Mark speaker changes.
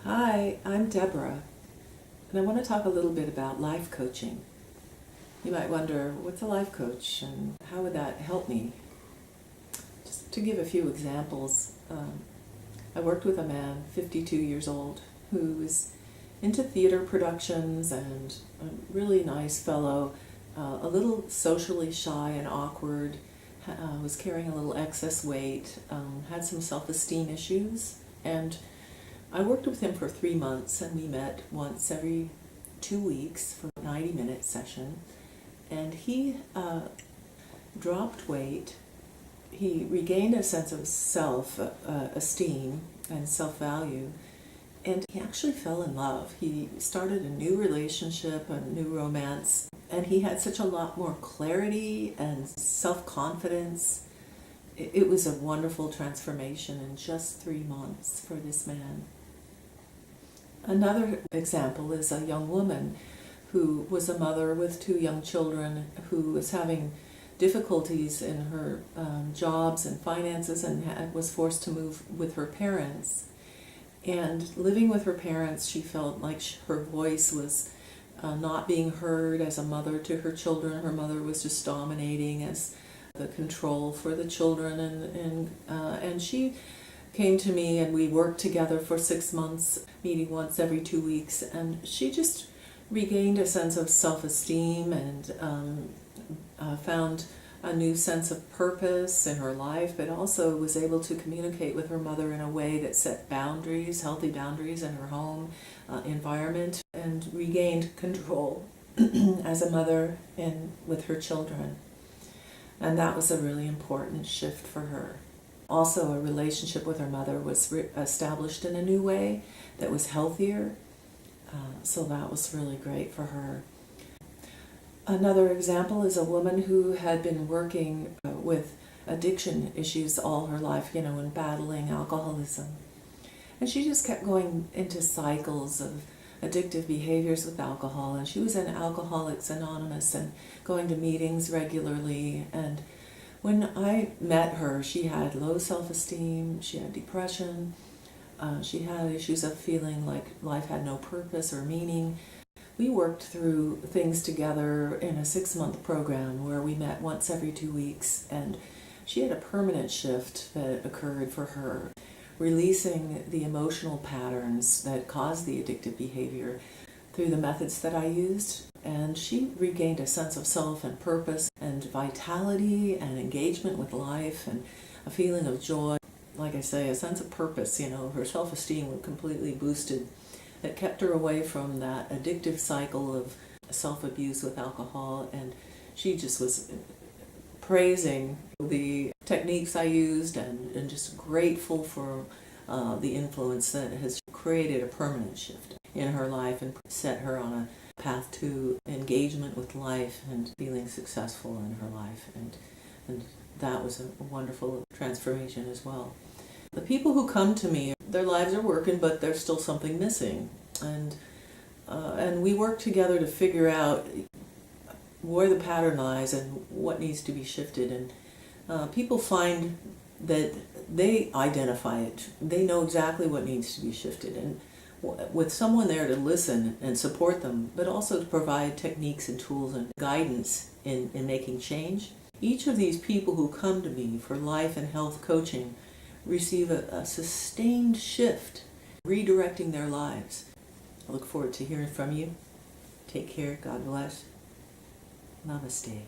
Speaker 1: Hi, I'm Deborah, and I want to talk a little bit about life coaching. You might wonder, what's a life coach and how would that help me? Just to give a few examples, I worked with a man, 52 years old, who was into theater productions and a really nice fellow, a little socially shy and awkward, was carrying a little excess weight, had some self-esteem issues, and I worked with him for 3 months, and we met once every 2 weeks for a 90-minute session. And he dropped weight. He regained a sense of self-esteem and self-value, and he actually fell in love. He started a new relationship, a new romance, and he had such a lot more clarity and self-confidence. It was a wonderful transformation in just 3 months for this man. Another example is a young woman who was a mother with 2 young children who was having difficulties in her jobs and finances and was forced to move with her parents. And living with her parents, she felt like her voice was not being heard as a mother to her children. Her mother was just dominating as the control for the children, and she came to me, and we worked together for 6 months, meeting once every 2 weeks, and she just regained a sense of self-esteem and found a new sense of purpose in her life, but also was able to communicate with her mother in a way that set boundaries, healthy boundaries in her home environment, and regained control as a mother and with her children. And that was a really important shift for her. Also, a relationship with her mother was established in a new way that was healthier, so that was really great for her. Another example is a woman who had been working with addiction issues all her life, and battling alcoholism. And she just kept going into cycles of addictive behaviors with alcohol, and she was in Alcoholics Anonymous and going to meetings regularly. And when I met her, she had low self-esteem, she had depression, she had issues of feeling like life had no purpose or meaning. We worked through things together in a 6-month program where we met once every 2 weeks, and she had a permanent shift that occurred for her, releasing the emotional patterns that caused the addictive behavior through the methods that I used. And she regained a sense of self and purpose and vitality and engagement with life and a feeling of joy. Like I say, a sense of purpose, her self-esteem was completely boosted. It kept her away from that addictive cycle of self-abuse with alcohol, and she just was praising the techniques I used and just grateful for the influence that has created a permanent shift in her life and set her on a path to engagement with life and feeling successful in her life. And that was a wonderful transformation as well. The people who come to me, their lives are working, but there's still something missing. And we work together to figure out where the pattern lies and what needs to be shifted. And people find that they identify it. They know exactly what needs to be shifted. And with someone there to listen and support them, but also to provide techniques and tools and guidance in making change, each of these people who come to me for life and health coaching receive a sustained shift, redirecting their lives. I look forward to hearing from you. Take care. God bless. Namaste.